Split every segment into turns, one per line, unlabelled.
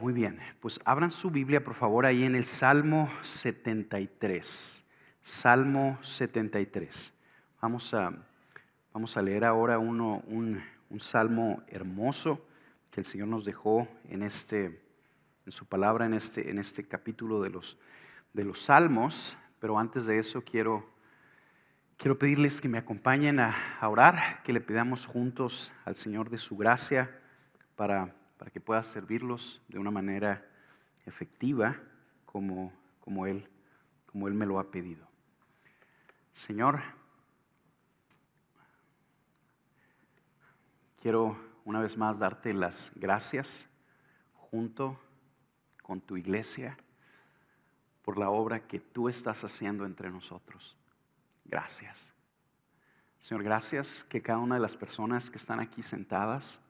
Muy bien, pues abran su Biblia por favor ahí en el Salmo 73. Salmo 73. Vamos a leer ahora un salmo hermoso que el Señor nos dejó en su palabra, en este capítulo de los Salmos. Pero antes de eso quiero pedirles que me acompañen a orar, que le pidamos juntos al Señor de su gracia para que pueda servirlos de una manera efectiva como Él me lo ha pedido. Señor, quiero una vez más darte las gracias junto con tu iglesia por la obra que tú estás haciendo entre nosotros. Gracias. Señor, gracias que cada una de las personas que están aquí sentadas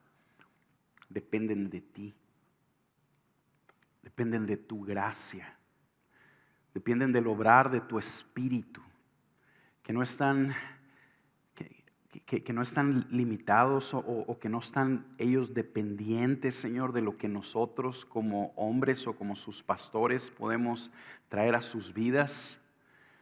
dependen de ti, dependen de tu gracia, dependen del obrar de tu espíritu, que no están limitados o que no están ellos dependientes, Señor, de lo que nosotros como hombres o como sus pastores podemos traer a sus vidas,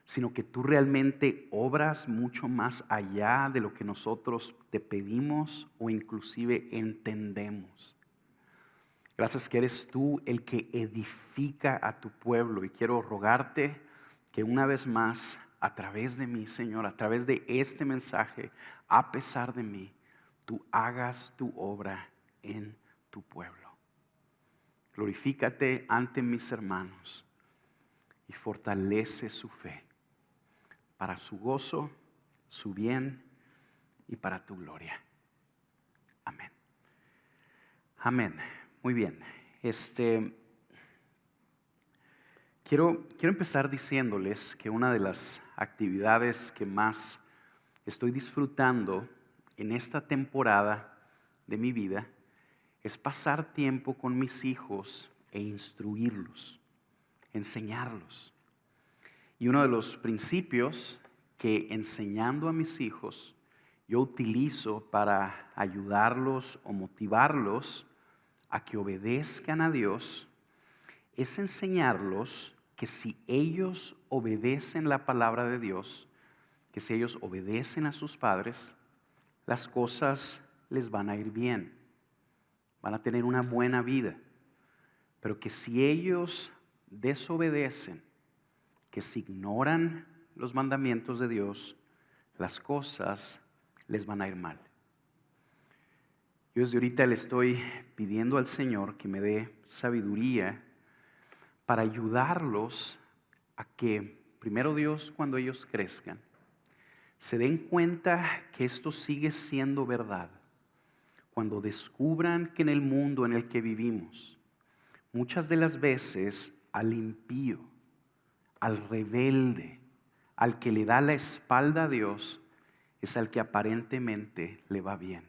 sino que tú realmente obras mucho más allá de lo que nosotros te pedimos o inclusive entendemos. Gracias que eres tú el que edifica a tu pueblo, y quiero rogarte que una vez más, a través de mí, Señor, a través de este mensaje, a pesar de mí, tú hagas tu obra en tu pueblo. Glorifícate ante mis hermanos y fortalece su fe para su gozo, su bien y para tu gloria. Amén. Amén. Muy bien. Quiero empezar diciéndoles que una de las actividades que más estoy disfrutando en esta temporada de mi vida es pasar tiempo con mis hijos e instruirlos, enseñarlos. Y uno de los principios que enseñando a mis hijos yo utilizo para ayudarlos o motivarlos a que obedezcan a Dios es enseñarlos que si ellos obedecen la palabra de Dios, que si ellos obedecen a sus padres, las cosas les van a ir bien, van a tener una buena vida. Pero que si ellos desobedecen, que si ignoran los mandamientos de Dios, las cosas les van a ir mal. Yo desde ahorita le estoy pidiendo al Señor que me dé sabiduría para ayudarlos a que, primero Dios, cuando ellos crezcan, se den cuenta que esto sigue siendo verdad. Cuando descubran que en el mundo en el que vivimos, muchas de las veces al impío, al rebelde, al que le da la espalda a Dios, es al que aparentemente le va bien.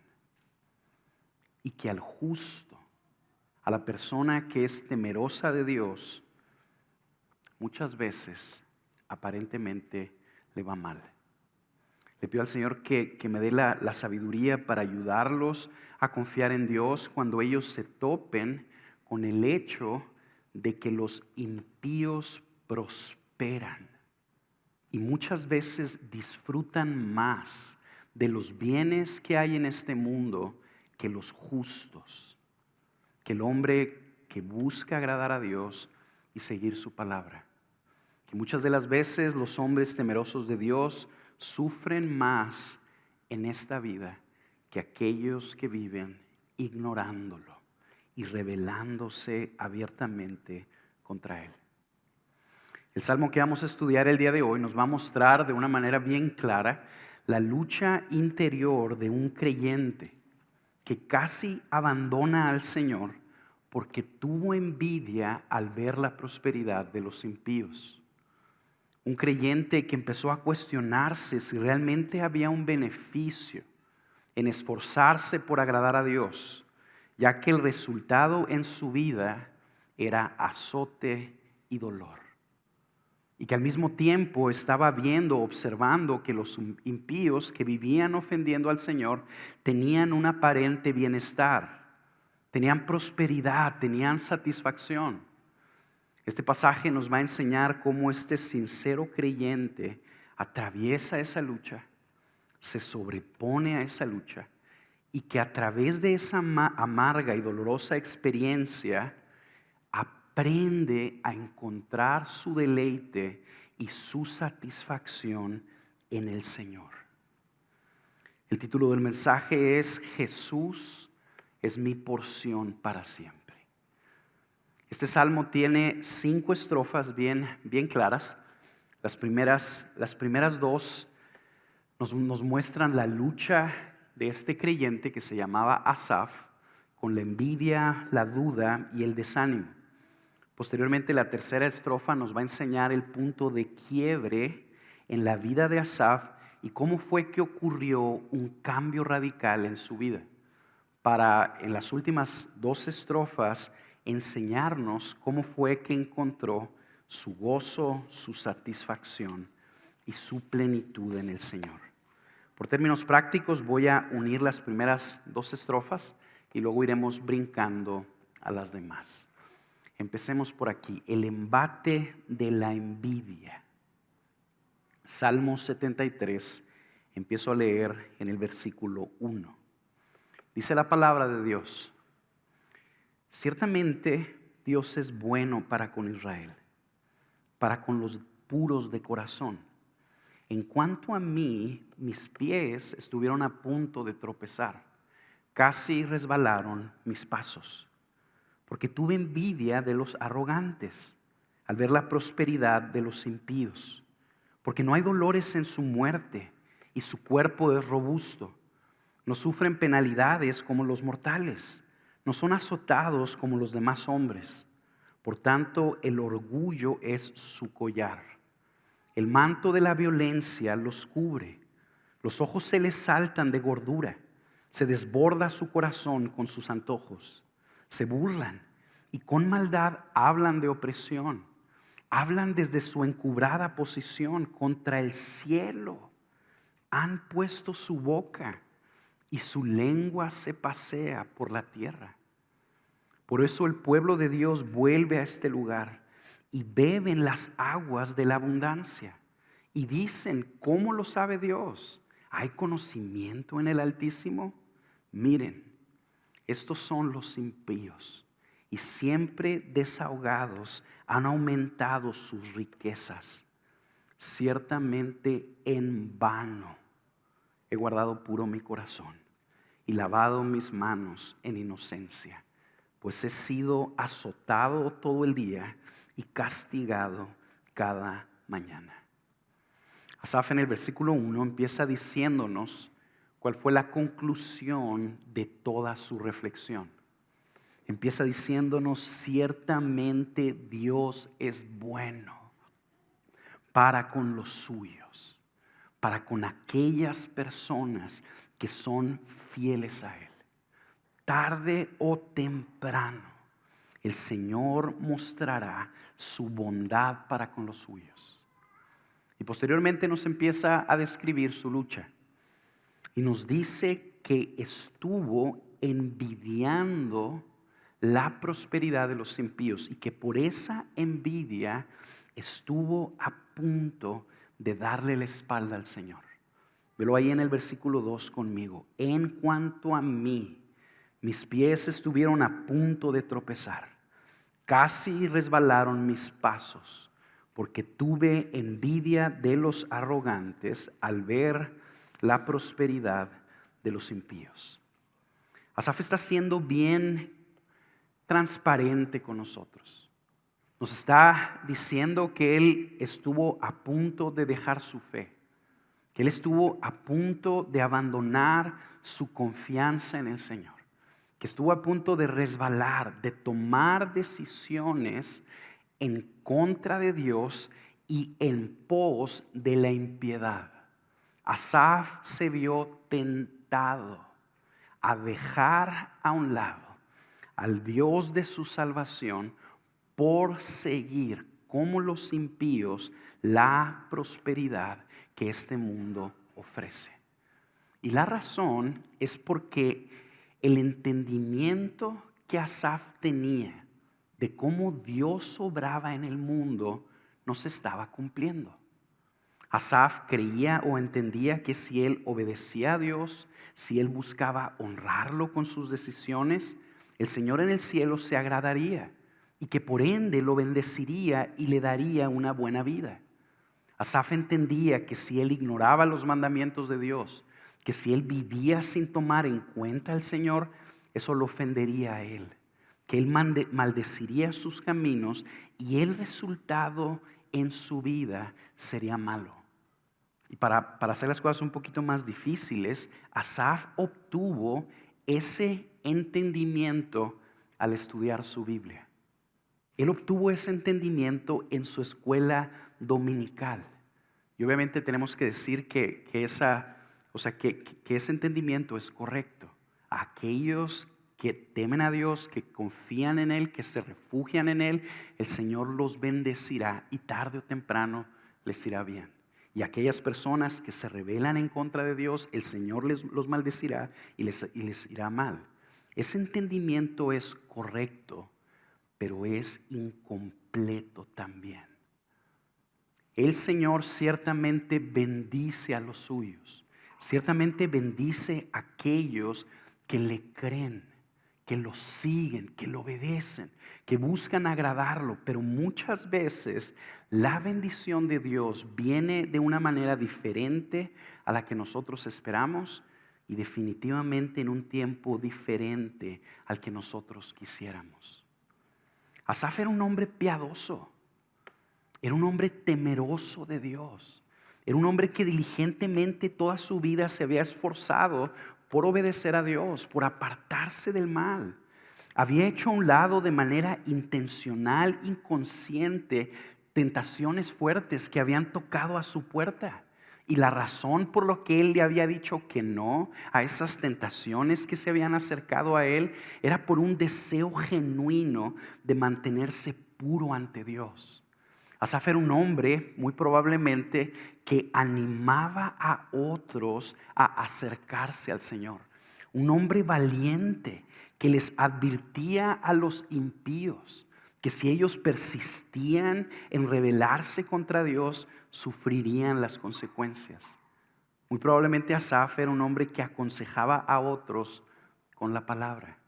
Y que al justo, a la persona que es temerosa de Dios, muchas veces aparentemente le va mal. Le pido al Señor que me dé la sabiduría para ayudarlos a confiar en Dios cuando ellos se topen con el hecho de que los impíos prosperan y muchas veces disfrutan más de los bienes que hay en este mundo que los justos, que el hombre que busca agradar a Dios y seguir su palabra. Que muchas de las veces los hombres temerosos de Dios sufren más en esta vida que aquellos que viven ignorándolo y rebelándose abiertamente contra Él. El salmo que vamos a estudiar el día de hoy nos va a mostrar de una manera bien clara la lucha interior de un creyente que casi abandona al Señor porque tuvo envidia al ver la prosperidad de los impíos. Un creyente que empezó a cuestionarse si realmente había un beneficio en esforzarse por agradar a Dios, ya que el resultado en su vida era azote y dolor. Y que al mismo tiempo estaba observando que los impíos que vivían ofendiendo al Señor tenían un aparente bienestar, tenían prosperidad, tenían satisfacción. Este pasaje nos va a enseñar cómo este sincero creyente atraviesa esa lucha, se sobrepone a esa lucha y que a través de esa amarga y dolorosa experiencia aprende a encontrar su deleite y su satisfacción en el Señor. El título del mensaje es Jesús es mi porción para siempre. Este salmo tiene 5 estrofas bien claras. Las primeras dos nos muestran la lucha de este creyente que se llamaba Asaf con la envidia, la duda y el desánimo. Posteriormente, la tercera estrofa nos va a enseñar el punto de quiebre en la vida de Asaf y cómo fue que ocurrió un cambio radical en su vida. Para en las últimas 2 estrofas enseñarnos cómo fue que encontró su gozo, su satisfacción y su plenitud en el Señor. Por términos prácticos voy a unir las primeras 2 estrofas y luego iremos brincando a las demás. Empecemos por aquí, el embate de la envidia. Salmo 73, empiezo a leer en el versículo 1. Dice la palabra de Dios: ciertamente Dios es bueno para con Israel, para con los puros de corazón. En cuanto a mí, mis pies estuvieron a punto de tropezar, casi resbalaron mis pasos, porque tuve envidia de los arrogantes al ver la prosperidad de los impíos, porque no hay dolores en su muerte y su cuerpo es robusto. No sufren penalidades como los mortales, no son azotados como los demás hombres. Por tanto, el orgullo es su collar. El manto de la violencia los cubre. Los ojos se les saltan de gordura. Se desborda su corazón con sus antojos. Se burlan y con maldad hablan de opresión. Hablan desde su encubrada posición contra el cielo. Han puesto su boca y su lengua se pasea por la tierra. Por eso el pueblo de Dios vuelve a este lugar y beben las aguas de la abundancia. Y dicen, ¿cómo lo sabe Dios? ¿Hay conocimiento en el Altísimo? Miren, estos son los impíos y siempre desahogados han aumentado sus riquezas. Ciertamente en vano he guardado puro mi corazón y lavado mis manos en inocencia, pues he sido azotado todo el día y castigado cada mañana. Asaf en el versículo 1 empieza diciéndonos cuál fue la conclusión de toda su reflexión. Empieza diciéndonos, ciertamente Dios es bueno para con los suyos, para con aquellas personas que son fieles a Él. Tarde o temprano, el Señor mostrará su bondad para con los suyos. Y posteriormente nos empieza a describir su lucha. Y nos dice que estuvo envidiando la prosperidad de los impíos y que por esa envidia estuvo a punto de darle la espalda al Señor. Velo ahí en el versículo 2 conmigo. En cuanto a mí, mis pies estuvieron a punto de tropezar, casi resbalaron mis pasos, porque tuve envidia de los arrogantes al ver la prosperidad de los impíos. Asaf está siendo bien transparente con nosotros. Nos está diciendo que él estuvo a punto de dejar su fe, que él estuvo a punto de abandonar su confianza en el Señor, que estuvo a punto de resbalar, de tomar decisiones en contra de Dios y en pos de la impiedad. Asaf se vio tentado a dejar a un lado al Dios de su salvación por seguir como los impíos la prosperidad que este mundo ofrece. Y la razón es porque el entendimiento que Asaf tenía de cómo Dios obraba en el mundo no se estaba cumpliendo. Asaf creía o entendía que si él obedecía a Dios, si él buscaba honrarlo con sus decisiones, el Señor en el cielo se agradaría y que por ende lo bendeciría y le daría una buena vida. Asaf entendía que si él ignoraba los mandamientos de Dios, que si él vivía sin tomar en cuenta al Señor, eso lo ofendería a él, que él maldeciría sus caminos y el resultado en su vida sería malo. Y para hacer las cosas un poquito más difíciles, Asaf obtuvo ese entendimiento al estudiar su Biblia. Él obtuvo ese entendimiento en su escuela dominical. Y obviamente tenemos que decir que ese entendimiento es correcto. Aquellos que temen a Dios, que confían en Él, que se refugian en Él, el Señor los bendecirá y tarde o temprano les irá bien. Y aquellas personas que se rebelan en contra de Dios, el Señor los maldecirá y les irá mal. Ese entendimiento es correcto, pero es incompleto también. El Señor ciertamente bendice a los suyos, ciertamente bendice a aquellos que le creen, que lo siguen, que lo obedecen, que buscan agradarlo, pero muchas veces la bendición de Dios viene de una manera diferente a la que nosotros esperamos y definitivamente en un tiempo diferente al que nosotros quisiéramos. Asaf era un hombre piadoso, era un hombre temeroso de Dios, era un hombre que diligentemente toda su vida se había esforzado por obedecer a Dios, por apartarse del mal. Había hecho a un lado de manera intencional, inconsciente, tentaciones fuertes que habían tocado a su puerta. Y la razón por lo que él le había dicho que no a esas tentaciones que se habían acercado a él era por un deseo genuino de mantenerse puro ante Dios. Asaf era un hombre, muy probablemente, que animaba a otros a acercarse al Señor. Un hombre valiente que les advirtía a los impíos que si ellos persistían en rebelarse contra Dios, sufrirían las consecuencias. Muy probablemente Asaf era un hombre que aconsejaba a otros con la palabra.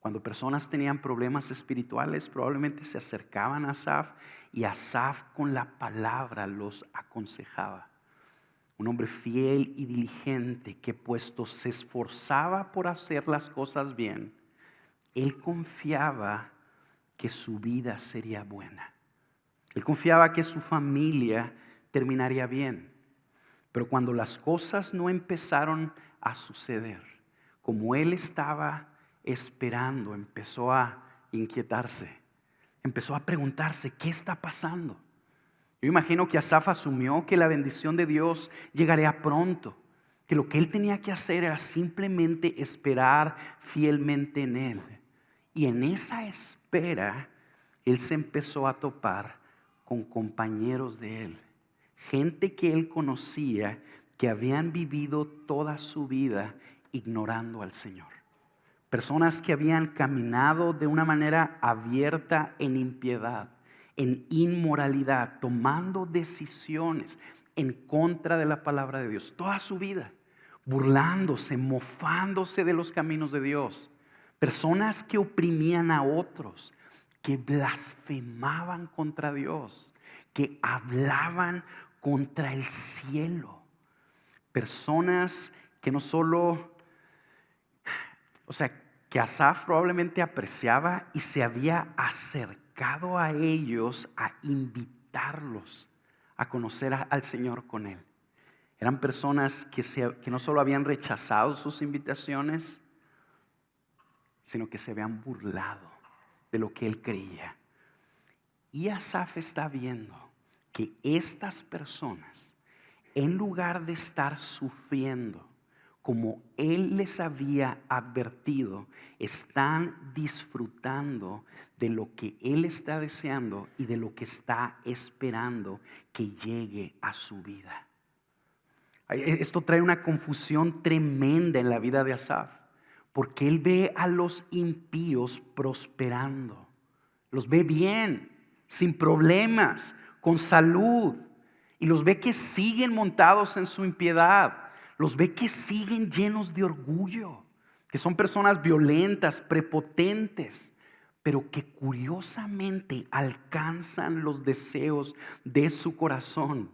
Cuando personas tenían problemas espirituales, probablemente se acercaban a Asaf y Asaf con la palabra los aconsejaba. Un hombre fiel y diligente que puesto se esforzaba por hacer las cosas bien, él confiaba que su vida sería buena. Él confiaba que su familia terminaría bien. Pero cuando las cosas no empezaron a suceder como él estaba esperando, empezó a inquietarse, empezó a preguntarse, ¿qué está pasando? Yo imagino que Asaf asumió que la bendición de Dios llegaría pronto, que lo que él tenía que hacer era simplemente esperar fielmente en él. Y en esa espera, él se empezó a topar con compañeros de él, gente que él conocía que habían vivido toda su vida ignorando al Señor. Personas que habían caminado de una manera abierta en impiedad, en inmoralidad, tomando decisiones en contra de la palabra de Dios toda su vida, burlándose, mofándose de los caminos de Dios. Personas que oprimían a otros, que blasfemaban contra Dios, que hablaban contra el cielo. Personas que no solo, que Asaf probablemente apreciaba y se había acercado a ellos a invitarlos a conocer al Señor con él. Eran personas que no solo habían rechazado sus invitaciones, sino que se habían burlado de lo que él creía. Y Asaf está viendo que estas personas, en lugar de estar sufriendo como él les había advertido, están disfrutando de lo que él está deseando y de lo que está esperando que llegue a su vida. Esto trae una confusión tremenda en la vida de Asaf, porque Él ve a los impíos prosperando. Los ve bien, sin problemas, con salud. Y los ve que siguen montados en su impiedad. Los ve que siguen llenos de orgullo, que son personas violentas, prepotentes, pero que curiosamente alcanzan los deseos de su corazón.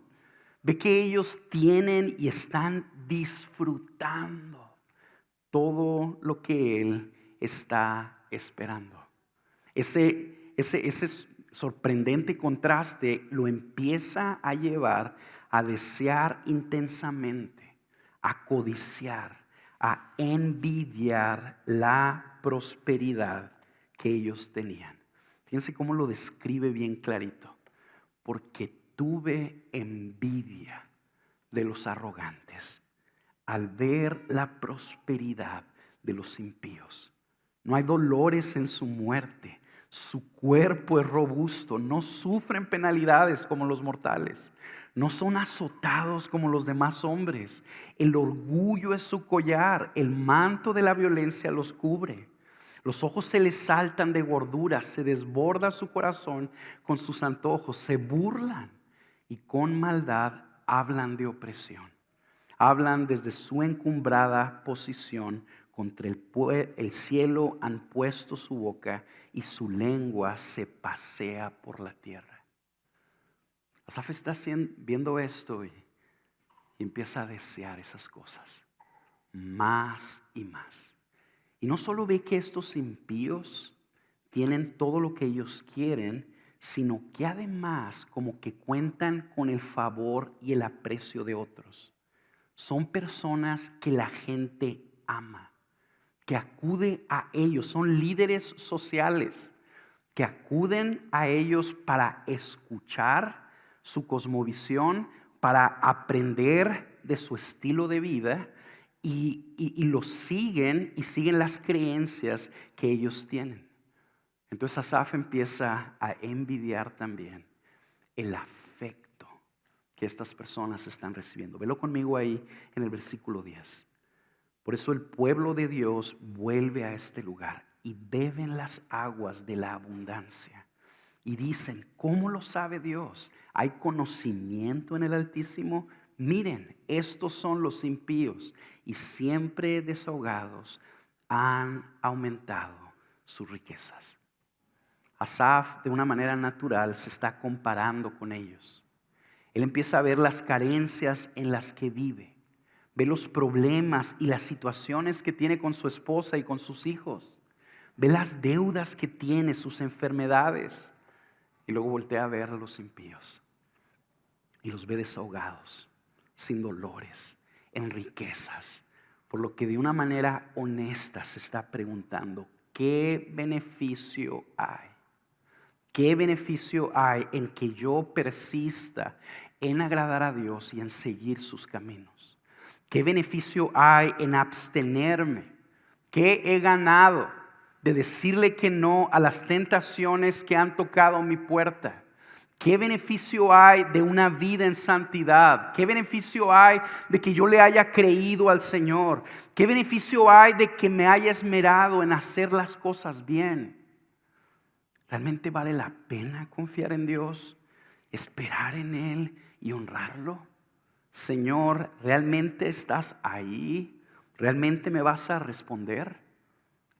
Ve que ellos tienen y están disfrutando todo lo que Él está esperando. Ese sorprendente contraste lo empieza a llevar a desear intensamente, a codiciar, a envidiar la prosperidad que ellos tenían. Fíjense cómo lo describe bien clarito. Porque tuve envidia de los arrogantes al ver la prosperidad de los impíos. No hay dolores en su muerte. Su cuerpo es robusto. No sufren penalidades como los mortales. No son azotados como los demás hombres. El orgullo es su collar. El manto de la violencia los cubre. Los ojos se les saltan de gordura. Se desborda su corazón con sus antojos. Se burlan y con maldad hablan de opresión. Hablan desde su encumbrada posición. Contra el cielo han puesto su boca y su lengua se pasea por la tierra. Asaf está viendo esto y empieza a desear esas cosas más y más. Y no solo ve que estos impíos tienen todo lo que ellos quieren, sino que además como que cuentan con el favor y el aprecio de otros. Son personas que la gente ama, que acude a ellos, son líderes sociales que acuden a ellos para escuchar su cosmovisión, para aprender de su estilo de vida y los siguen y siguen las creencias que ellos tienen. Entonces Asaf empieza a envidiar también el afecto que estas personas están recibiendo. Velo conmigo ahí en el versículo 10. Por eso el pueblo de Dios vuelve a este lugar y beben las aguas de la abundancia. Y dicen, ¿cómo lo sabe Dios? ¿Hay conocimiento en el Altísimo? Miren, estos son los impíos y siempre desahogados han aumentado sus riquezas. Asaf, de una manera natural, se está comparando con ellos. Él empieza a ver las carencias en las que vive. Ve los problemas y las situaciones que tiene con su esposa y con sus hijos. Ve las deudas que tiene, sus enfermedades. Y luego voltea a ver a los impíos. Y los ve desahogados, sin dolores, en riquezas. Por lo que de una manera honesta se está preguntando, ¿qué beneficio hay? ¿Qué beneficio hay en que yo persista en agradar a Dios y en seguir sus caminos? ¿Qué beneficio hay en abstenerme? ¿Qué he ganado de decirle que no a las tentaciones que han tocado mi puerta? ¿Qué beneficio hay de una vida en santidad? ¿Qué beneficio hay de que yo le haya creído al Señor? ¿Qué beneficio hay de que me haya esmerado en hacer las cosas bien? ¿Realmente vale la pena confiar en Dios, esperar en Él y honrarlo? Señor, ¿realmente estás ahí? ¿Realmente me vas a responder?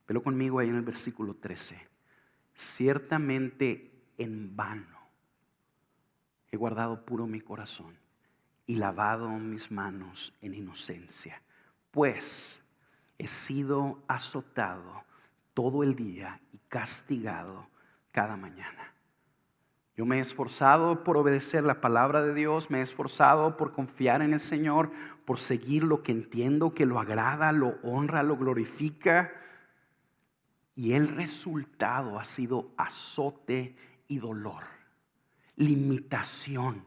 Velo conmigo ahí en el versículo 13. Ciertamente en vano he guardado puro mi corazón y lavado mis manos en inocencia, pues he sido azotado todo el día y castigado cada mañana. Yo me he esforzado por obedecer la palabra de Dios, me he esforzado por confiar en el Señor, por seguir lo que entiendo que lo agrada, lo honra, lo glorifica. Y el resultado ha sido azote y dolor, limitación,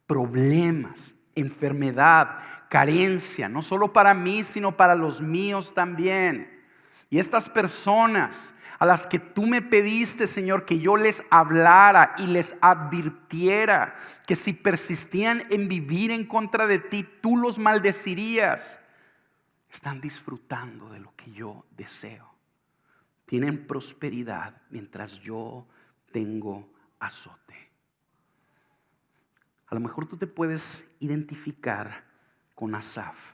problemas, enfermedad, carencia, no solo para mí, sino para los míos también. Y estas personas a las que tú me pediste, Señor, que yo les hablara y les advirtiera que si persistían en vivir en contra de ti, tú los maldecirías. están disfrutando de lo que yo deseo. Tienen prosperidad mientras yo tengo azote. A lo mejor tú te puedes identificar con Asaf.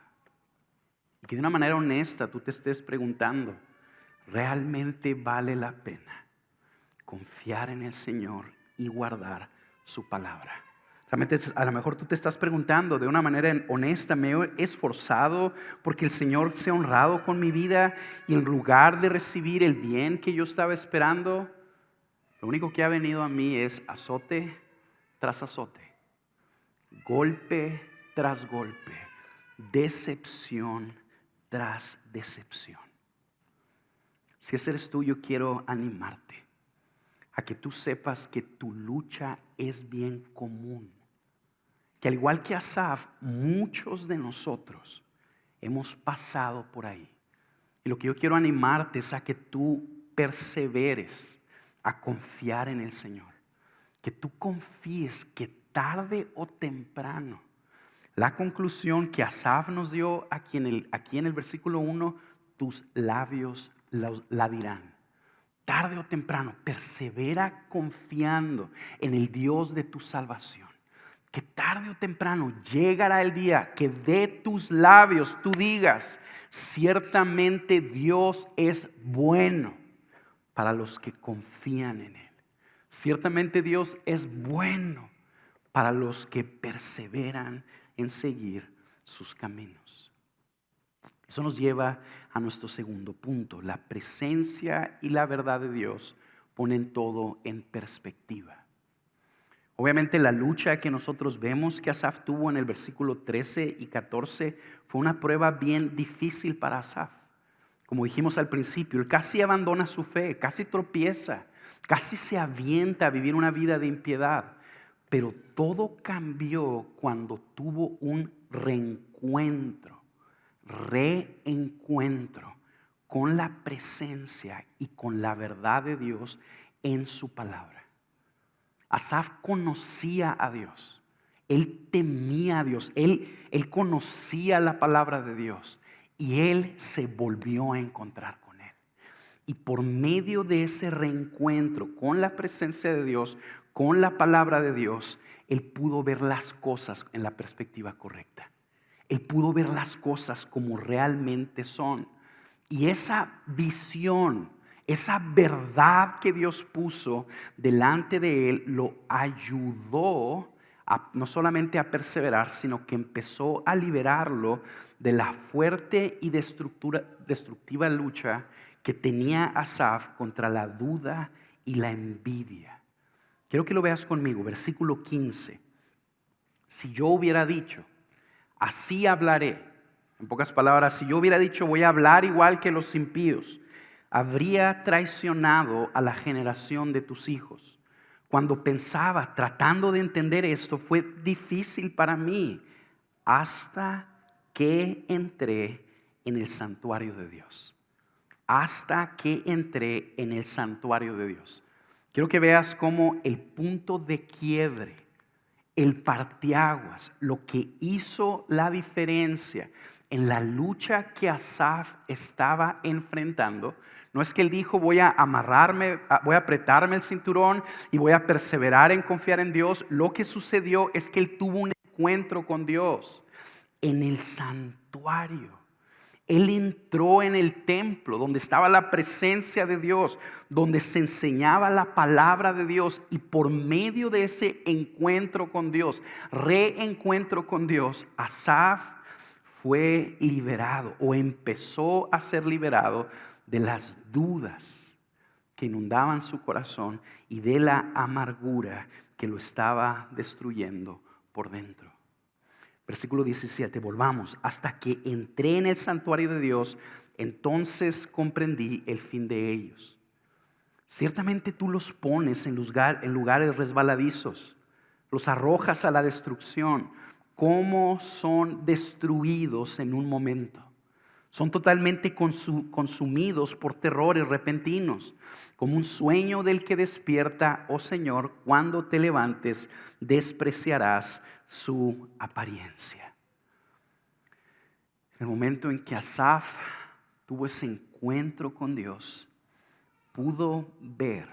Y que de una manera honesta tú te estés preguntando, ¿realmente vale la pena confiar en el Señor y guardar su palabra? Realmente a lo mejor tú te estás preguntando de una manera honesta, ¿me he esforzado porque el Señor sea honrado con mi vida y en lugar de recibir el bien que yo estaba esperando, lo único que ha venido a mí es azote tras azote, golpe tras golpe, decepción tras decepción? Si ese eres tú, yo quiero animarte a que tú sepas que tu lucha es bien común. Que al igual que Asaf, muchos de nosotros hemos pasado por ahí. Y lo que yo quiero animarte es a que tú perseveres a confiar en el Señor. Que tú confíes que tarde o temprano, la conclusión que Asaf nos dio aquí en el versículo 1, tus labios la dirán. Tarde o temprano, persevera confiando en el Dios de tu salvación. Que tarde o temprano llegará el día que de tus labios tú digas, ciertamente Dios es bueno para los que confían en Él. Ciertamente Dios es bueno para los que perseveran en seguir sus caminos. Eso nos lleva a nuestro segundo punto. La presencia y la verdad de Dios ponen todo en perspectiva. Obviamente la lucha que nosotros vemos que Asaf tuvo en el versículo 13 y 14 fue una prueba bien difícil para Asaf. Como dijimos al principio, él casi abandona su fe, casi tropieza, casi se avienta a vivir una vida de impiedad. Pero todo cambió cuando tuvo un reencuentro con la presencia y con la verdad de Dios en su palabra. Asaf conocía a Dios, él temía a Dios, él conocía la palabra de Dios y él se volvió a encontrar con Él. Y por medio de ese reencuentro con la presencia de Dios, con la palabra de Dios, él pudo ver las cosas en la perspectiva correcta. Él pudo ver las cosas como realmente son. Y esa visión, esa verdad que Dios puso delante de él, lo ayudó no solamente a perseverar, sino que empezó a liberarlo de la fuerte y destructiva lucha que tenía Asaf contra la duda y la envidia. Quiero que lo veas conmigo, versículo 15. Si yo hubiera dicho, así hablaré. En pocas palabras, si yo hubiera dicho voy a hablar igual que los impíos, habría traicionado a la generación de tus hijos. Cuando pensaba, tratando de entender esto, fue difícil para mí hasta que entré en el santuario de Dios. Hasta que entré en el santuario de Dios. Quiero que veas cómo el punto de quiebre, el parteaguas, lo que hizo la diferencia en la lucha que Asaf estaba enfrentando, no es que él dijo voy a amarrarme, voy a apretarme el cinturón y voy a perseverar en confiar en Dios. Lo que sucedió es que él tuvo un encuentro con Dios en el santuario. Él entró en el templo donde estaba la presencia de Dios, donde se enseñaba la palabra de Dios, y por medio de ese encuentro con Dios, reencuentro con Dios, Asaf fue liberado o empezó a ser liberado de las dudas que inundaban su corazón y de la amargura que lo estaba destruyendo por dentro. Versículo 17, volvamos. Hasta que entré en el santuario de Dios, entonces comprendí el fin de ellos. Ciertamente tú los pones en lugares resbaladizos, los arrojas a la destrucción. ¿Cómo son destruidos en un momento? Son totalmente consumidos por terrores repentinos, como un sueño del que despierta, oh Señor, cuando te levantes, despreciarás su apariencia. En el momento en que Asaf tuvo ese encuentro con Dios, pudo ver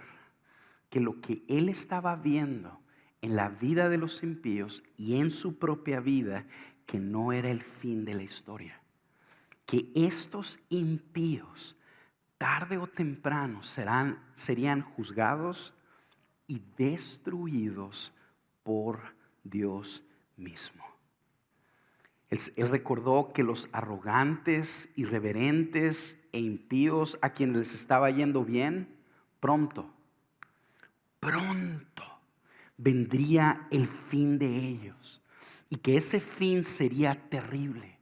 que lo que él estaba viendo en la vida de los impíos y en su propia vida, que no era el fin de la historia. Que estos impíos, tarde o temprano, serían juzgados y destruidos por Dios mismo. Él recordó que los arrogantes, irreverentes e impíos a quienes les estaba yendo bien, pronto vendría el fin de ellos. Y que ese fin sería terrible.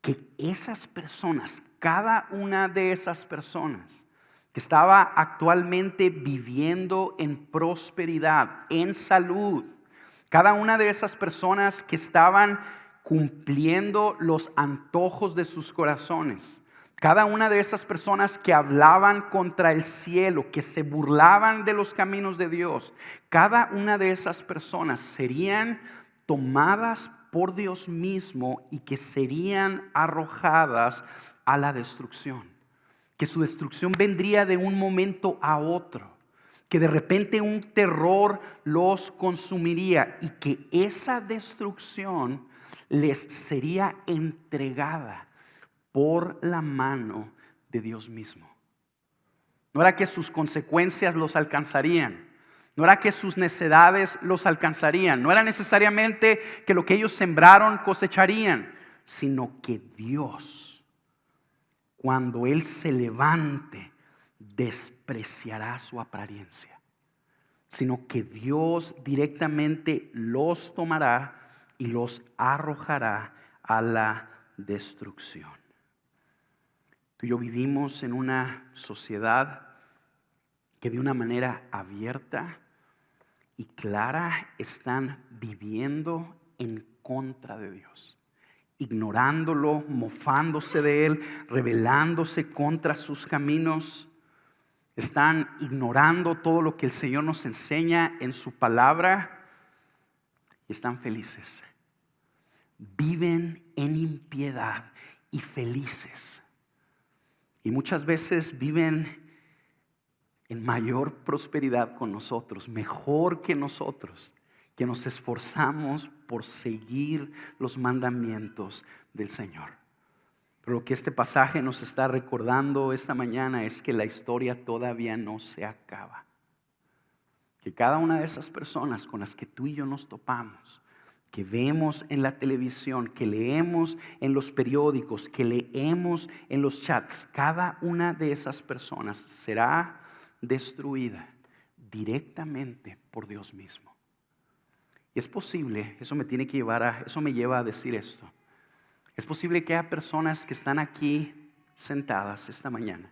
Que esas personas, cada una de esas personas que estaba actualmente viviendo en prosperidad, en salud, cada una de esas personas que estaban cumpliendo los antojos de sus corazones, cada una de esas personas que hablaban contra el cielo, que se burlaban de los caminos de Dios, cada una de esas personas serían tomadas por Dios mismo y que serían arrojadas a la destrucción. Que su destrucción vendría de un momento a otro. Que de repente un terror los consumiría y que esa destrucción les sería entregada por la mano de Dios mismo. No era que sus consecuencias los alcanzarían. No era que sus necedades los alcanzarían. No era necesariamente que lo que ellos sembraron cosecharían. Sino que Dios, cuando Él se levante, despreciará su apariencia. Sino que Dios directamente los tomará y los arrojará a la destrucción. Tú y yo vivimos en una sociedad que de una manera abierta y clara están viviendo en contra de Dios, ignorándolo, mofándose de Él, rebelándose contra sus caminos. Están ignorando todo lo que el Señor nos enseña en su palabra y están felices. Viven en impiedad y felices. Y muchas veces viven en mayor prosperidad con nosotros, mejor que nosotros, que nos esforzamos por seguir los mandamientos del Señor. Pero lo que este pasaje nos está recordando esta mañana es que la historia todavía no se acaba. Que cada una de esas personas con las que tú y yo nos topamos, que vemos en la televisión, que leemos en los periódicos, que leemos en los chats, cada una de esas personas será destruida directamente por Dios mismo. Y es posible, eso me lleva a decir esto. Es posible que haya personas que están aquí sentadas esta mañana,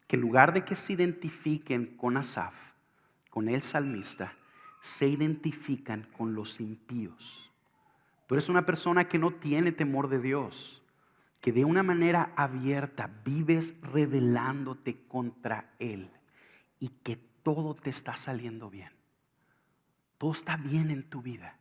que en lugar de que se identifiquen con Asaf, con el salmista, se identifican con los impíos. Tú eres una persona que no tiene temor de Dios, que de una manera abierta vives rebelándote contra Él y que todo te está saliendo bien. Todo está bien en tu vida.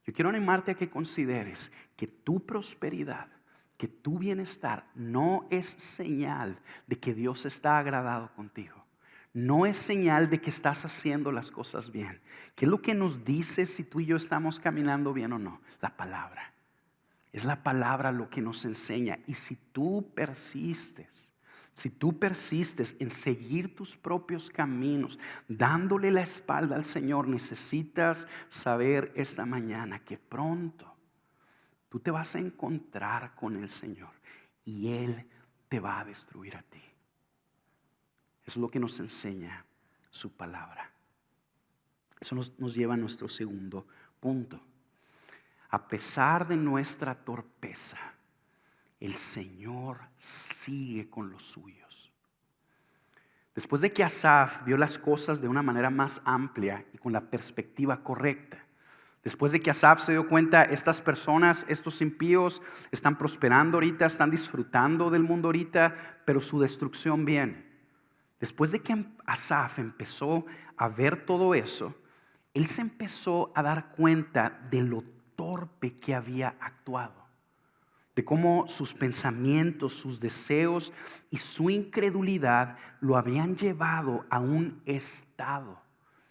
Yo quiero animarte a que consideres que tu prosperidad, que tu bienestar no es señal de que Dios está agradado contigo. No es señal de que estás haciendo las cosas bien. ¿Qué es lo que nos dice si tú y yo estamos caminando bien o no? La palabra. Es la palabra lo que nos enseña. Y si tú persistes en seguir tus propios caminos, dándole la espalda al Señor, necesitas saber esta mañana que pronto tú te vas a encontrar con el Señor y Él te va a destruir a ti. Eso es lo que nos enseña su palabra. Eso nos lleva a nuestro segundo punto. A pesar de nuestra torpeza, el Señor sigue con los suyos. Después de que Asaf vio las cosas de una manera más amplia y con la perspectiva correcta, después de que Asaf se dio cuenta, estas personas, estos impíos, están prosperando ahorita, están disfrutando del mundo ahorita, pero su destrucción viene. Después de que Asaf empezó a ver todo eso, él se empezó a dar cuenta de lo torpe que había actuado. de cómo sus pensamientos, sus deseos y su incredulidad lo habían llevado a un estado,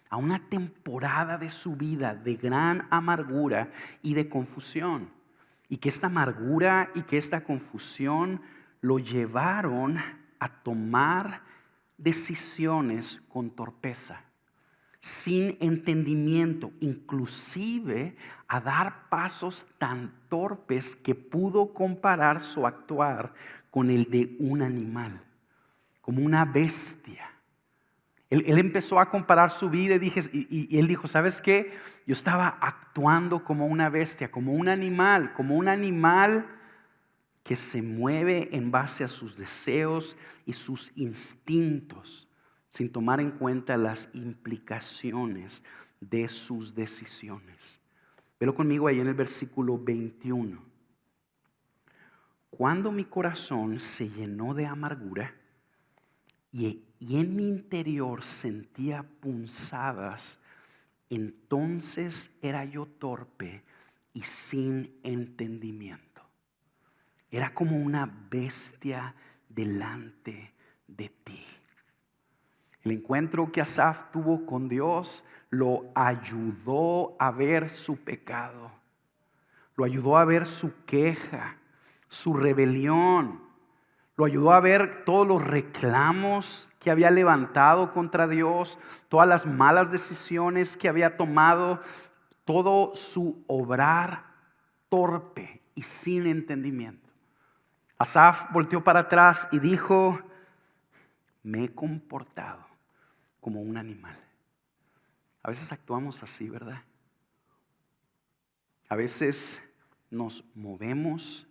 a una temporada de su vida de gran amargura y de confusión. Y que esta amargura y que esta confusión lo llevaron a tomar decisiones con torpeza, sin entendimiento, inclusive a dar pasos tan torpes que pudo comparar su actuar con el de un animal, como una bestia. Él empezó a comparar su vida y él dijo, ¿sabes qué? Yo estaba actuando como una bestia, como un animal que se mueve en base a sus deseos y sus instintos, sin tomar en cuenta las implicaciones de sus decisiones. Velo conmigo ahí en el versículo 21. Cuando mi corazón se llenó de amargura y en mi interior sentía punzadas, entonces era yo torpe y sin entendimiento. Era como una bestia delante de ti. El encuentro que Asaf tuvo con Dios lo ayudó a ver su pecado, lo ayudó a ver su queja, su rebelión, lo ayudó a ver todos los reclamos que había levantado contra Dios, todas las malas decisiones que había tomado, todo su obrar torpe y sin entendimiento. Asaf volteó para atrás y dijo, me he comportado como un animal. A veces actuamos así, ¿verdad? A veces nos movemos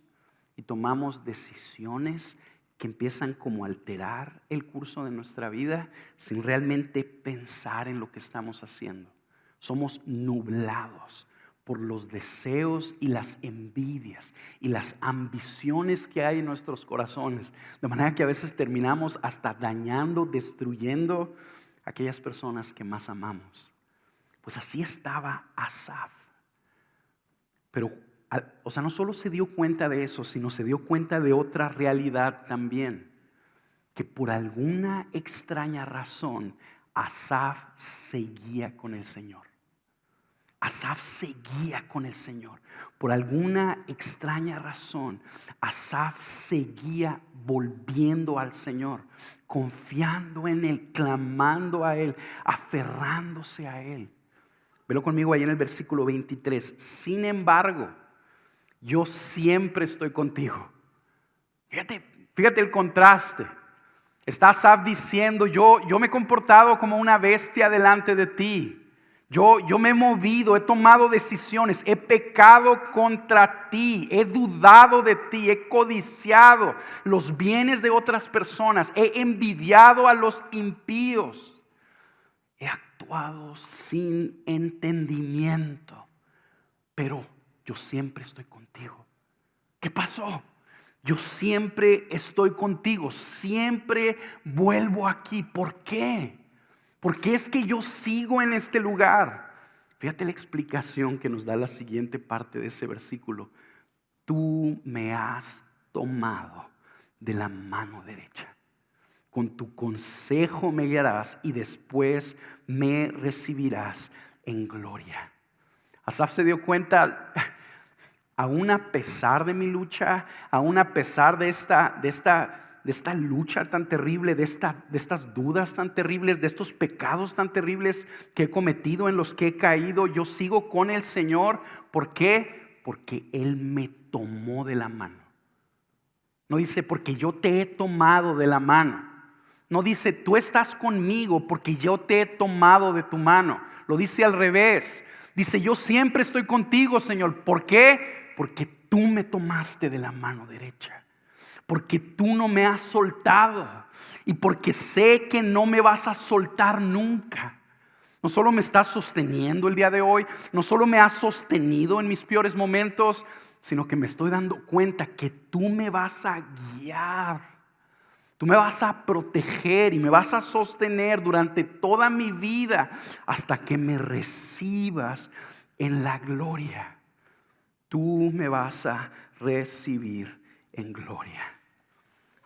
y tomamos decisiones que empiezan como a alterar el curso de nuestra vida sin realmente pensar en lo que estamos haciendo. Somos nublados por los deseos y las envidias y las ambiciones que hay en nuestros corazones, de manera que a veces terminamos hasta dañando, destruyendo a aquellas personas que más amamos. Pues así estaba Asaf. Pero, no solo se dio cuenta de eso, sino se dio cuenta de otra realidad también, que por alguna extraña razón Asaf seguía con el Señor. Asaf seguía con el Señor. Por alguna extraña razón, Asaf seguía volviendo al Señor, confiando en Él, clamando a Él, aferrándose a Él. Velo conmigo ahí en el versículo 23. Sin embargo, yo siempre estoy contigo. Fíjate el contraste. Está Asaf diciendo, yo me he comportado como una bestia delante de ti. Yo me he movido, he tomado decisiones, he pecado contra ti, he dudado de ti, he codiciado los bienes de otras personas, he envidiado a los impíos, he actuado sin entendimiento, pero yo siempre estoy contigo. ¿Qué pasó? Yo siempre estoy contigo, siempre vuelvo aquí. ¿Por qué? Porque es que yo sigo en este lugar. Fíjate la explicación que nos da la siguiente parte de ese versículo. Tú me has tomado de la mano derecha. Con tu consejo me guiarás y después me recibirás en gloria. Asaf se dio cuenta, aún a pesar de mi lucha, aún a pesar de esta lucha tan terrible, de estas dudas tan terribles, de estos pecados tan terribles que he cometido, en los que he caído, yo sigo con el Señor. ¿Por qué? Porque Él me tomó de la mano. No dice porque yo te he tomado de la mano. No dice tú estás conmigo porque yo te he tomado de tu mano. Lo dice al revés. Dice yo siempre estoy contigo, Señor. ¿Por qué? Porque tú me tomaste de la mano derecha. Porque tú no me has soltado y porque sé que no me vas a soltar nunca. No solo me estás sosteniendo el día de hoy, no solo me has sostenido en mis peores momentos, sino que me estoy dando cuenta que tú me vas a guiar, tú me vas a proteger y me vas a sostener durante toda mi vida hasta que me recibas en la gloria. tú me vas a recibir en gloria.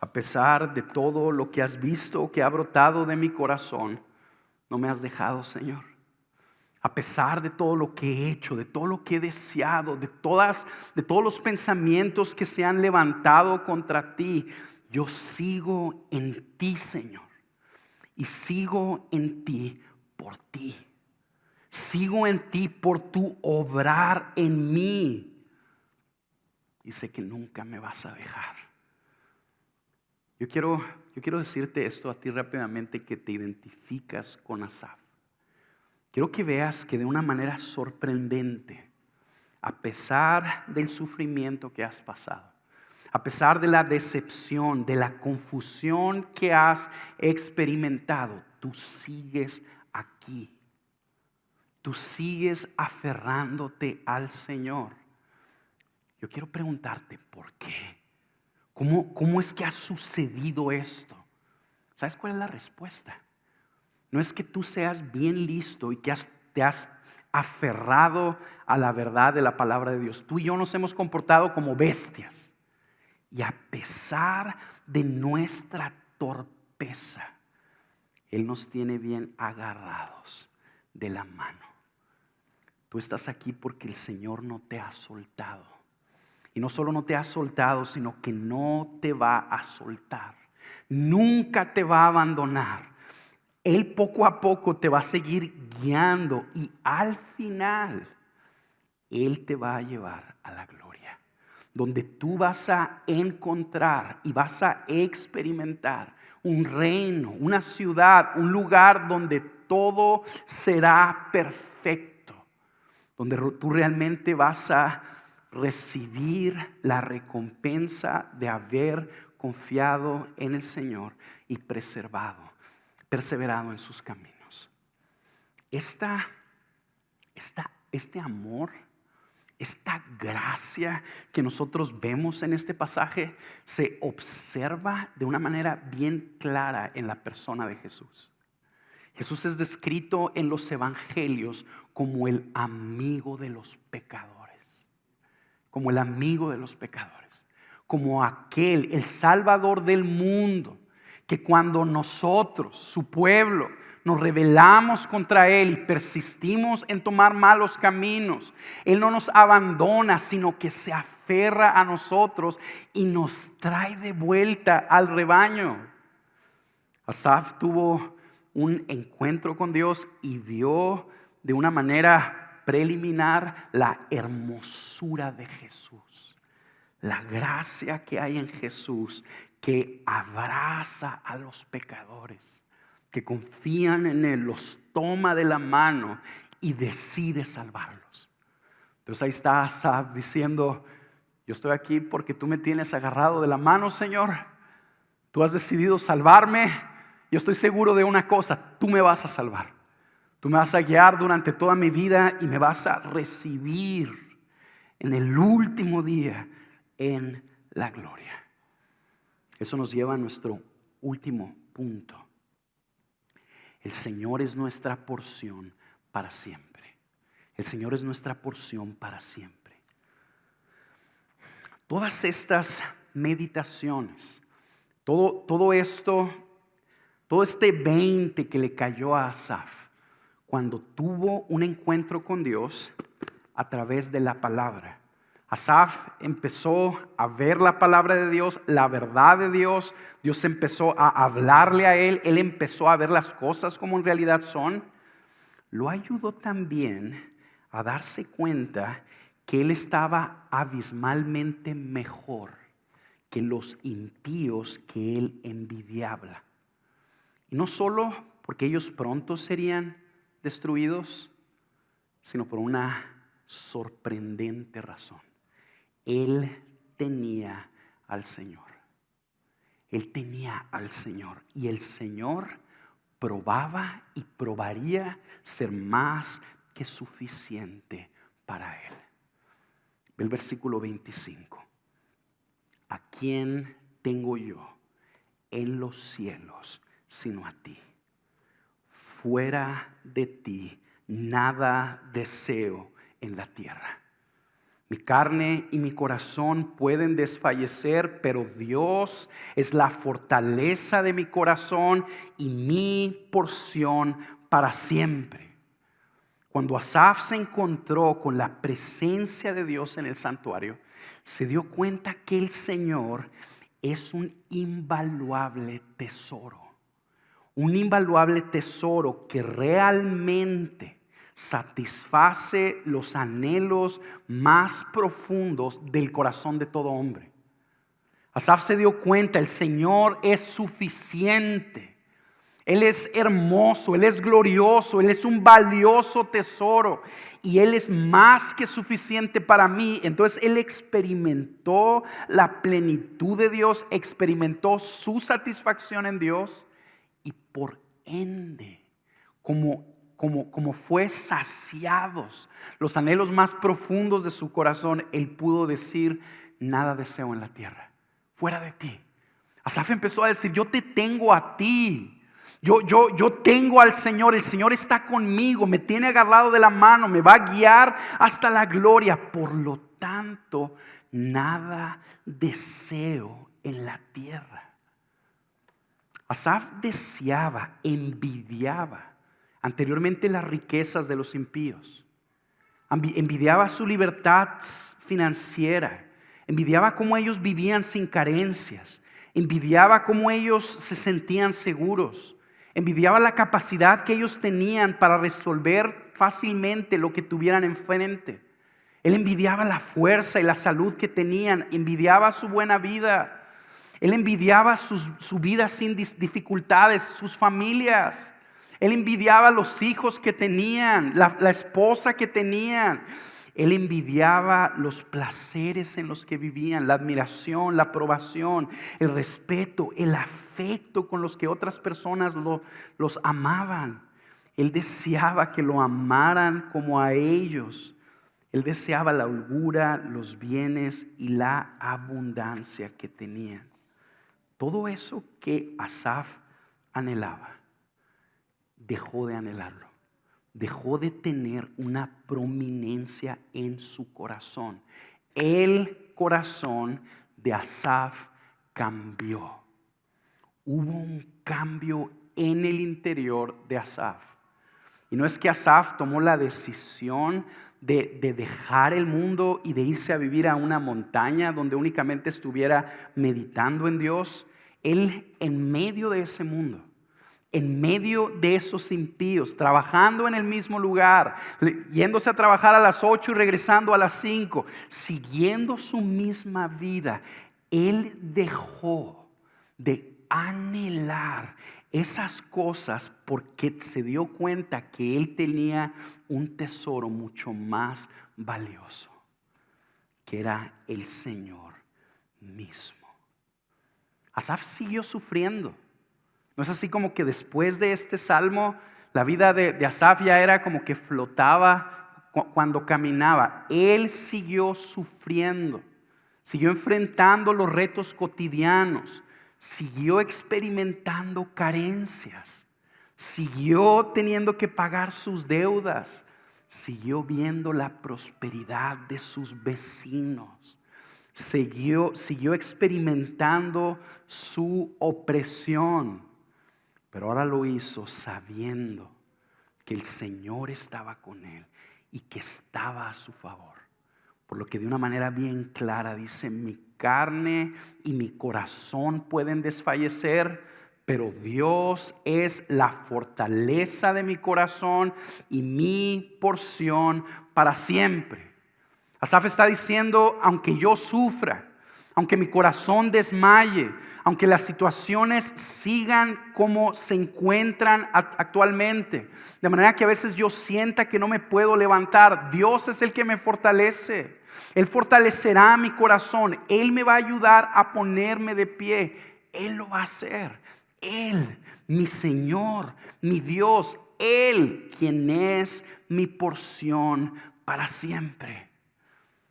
A pesar de todo lo que has visto que ha brotado de mi corazón, no me has dejado, Señor. A pesar de todo lo que he hecho, de todo lo que he deseado, de todos los pensamientos que se han levantado contra ti, yo sigo en ti, Señor. Y sigo en ti por ti. Sigo en ti por tu obrar en mí. Y sé que nunca me vas a dejar. Yo quiero decirte esto a ti rápidamente, que te identificas con Asaf. Quiero que veas que de una manera sorprendente, a pesar del sufrimiento que has pasado, a pesar de la decepción, de la confusión que has experimentado, tú sigues aquí. Tú sigues aferrándote al Señor. Yo quiero preguntarte, ¿por qué? ¿Cómo es que ha sucedido esto? ¿Sabes cuál es la respuesta? No es que tú seas bien listo y que te has aferrado a la verdad de la palabra de Dios. Tú y yo nos hemos comportado como bestias. Y a pesar de nuestra torpeza, Él nos tiene bien agarrados de la mano. Tú estás aquí porque el Señor no te ha soltado. Y no solo no te ha soltado, sino que no te va a soltar. Nunca te va a abandonar. Él poco a poco te va a seguir guiando y al final Él te va a llevar a la gloria, donde tú vas a encontrar y vas a experimentar un reino, una ciudad, un lugar donde todo será perfecto, donde tú realmente vas a recibir la recompensa de haber confiado en el Señor y perseverado en sus caminos. Este amor, esta gracia que nosotros vemos en este pasaje se observa de una manera bien clara en la persona de Jesús. Jesús es descrito en los evangelios como el amigo de los pecadores, como el amigo de los pecadores, como el Salvador del mundo, que cuando nosotros, su pueblo, nos rebelamos contra Él y persistimos en tomar malos caminos, Él no nos abandona, sino que se aferra a nosotros y nos trae de vuelta al rebaño. Asaf tuvo un encuentro con Dios y vio de una manera preliminar la hermosura de Jesús, la gracia que hay en Jesús, que abraza a los pecadores, que confían en Él, los toma de la mano y decide salvarlos. Entonces ahí está Asaf diciendo: yo estoy aquí porque tú me tienes agarrado de la mano, Señor. Tú has decidido salvarme. Yo estoy seguro de una cosa: tú me vas a salvar. Tú me vas a guiar durante toda mi vida y me vas a recibir en el último día en la gloria. Eso nos lleva a nuestro último punto. El Señor es nuestra porción para siempre. El Señor es nuestra porción para siempre. Todas estas meditaciones, todo esto, todo este 20 que le cayó a Asaf cuando tuvo un encuentro con Dios a través de la palabra. Asaf empezó a ver la palabra de Dios, la verdad de Dios. Dios empezó a hablarle a él. Él empezó a ver las cosas como en realidad son. Lo ayudó también a darse cuenta que él estaba abismalmente mejor que los impíos que él envidiaba. Y no solo porque ellos pronto serían destruidos, sino por una sorprendente razón. Él tenía al Señor. Él tenía al Señor. Y el Señor probaba y probaría ser más que suficiente para él. Ve el versículo 25. ¿A quién tengo yo en los cielos sino a ti? Fuera de ti nada deseo en la tierra. Mi carne y mi corazón pueden desfallecer, pero Dios es la fortaleza de mi corazón y mi porción para siempre. Cuando Asaf se encontró con la presencia de Dios en el santuario, se dio cuenta que el Señor es un invaluable tesoro. Un invaluable tesoro que realmente satisface los anhelos más profundos del corazón de todo hombre. Asaf se dio cuenta, el Señor es suficiente. Él es hermoso, Él es glorioso, Él es un valioso tesoro y Él es más que suficiente para mí. Entonces Él experimentó la plenitud de Dios, experimentó su satisfacción en Dios y por ende, como fue saciados los anhelos más profundos de su corazón, Él pudo decir: nada deseo en la tierra fuera de ti. Asaf empezó a decir: yo te tengo a ti. Yo tengo al Señor, el Señor está conmigo, me tiene agarrado de la mano, me va a guiar hasta la gloria. Por lo tanto, nada deseo en la tierra. Asaf deseaba, envidiaba anteriormente las riquezas de los impíos. Envidiaba su libertad financiera. Envidiaba cómo ellos vivían sin carencias. Envidiaba cómo ellos se sentían seguros. Envidiaba la capacidad que ellos tenían para resolver fácilmente lo que tuvieran enfrente. Él envidiaba la fuerza y la salud que tenían. Envidiaba su buena vida. Él envidiaba su vida sin dificultades, sus familias. Él envidiaba los hijos que tenían, la esposa que tenían. Él envidiaba los placeres en los que vivían, la admiración, la aprobación, el respeto, el afecto con los que otras personas los amaban. Él deseaba que lo amaran como a ellos. Él deseaba la holgura, los bienes y la abundancia que tenían. Todo eso que Asaf anhelaba, dejó de anhelarlo. Dejó de tener una prominencia en su corazón. El corazón de Asaf cambió. Hubo un cambio en el interior de Asaf. Y no es que Asaf tomó la decisión de dejar el mundo y de irse a vivir a una montaña donde únicamente estuviera meditando en Dios. Él, en medio de ese mundo, en medio de esos impíos, trabajando en el mismo lugar, yéndose a trabajar a las 8 y regresando a las 5, siguiendo su misma vida, él dejó de anhelar esas cosas porque se dio cuenta que él tenía un tesoro mucho más valioso, que era el Señor mismo. Asaf siguió sufriendo. No es así como que después de este salmo la vida de Asaf ya era como que flotaba cuando caminaba. Él siguió sufriendo, siguió enfrentando los retos cotidianos, siguió experimentando carencias, siguió teniendo que pagar sus deudas, siguió viendo la prosperidad de sus vecinos. Siguió experimentando su opresión, pero ahora lo hizo sabiendo que el Señor estaba con él y que estaba a su favor. Por lo que de una manera bien clara dice: mi carne y mi corazón pueden desfallecer, pero Dios es la fortaleza de mi corazón y mi porción para siempre. Asaf está diciendo: aunque yo sufra, aunque mi corazón desmaye, aunque las situaciones sigan como se encuentran actualmente, de manera que a veces yo sienta que no me puedo levantar, Dios es el que me fortalece. Él fortalecerá mi corazón. Él me va a ayudar a ponerme de pie. Él lo va a hacer. Él, mi Señor, mi Dios, Él quien es mi porción para siempre.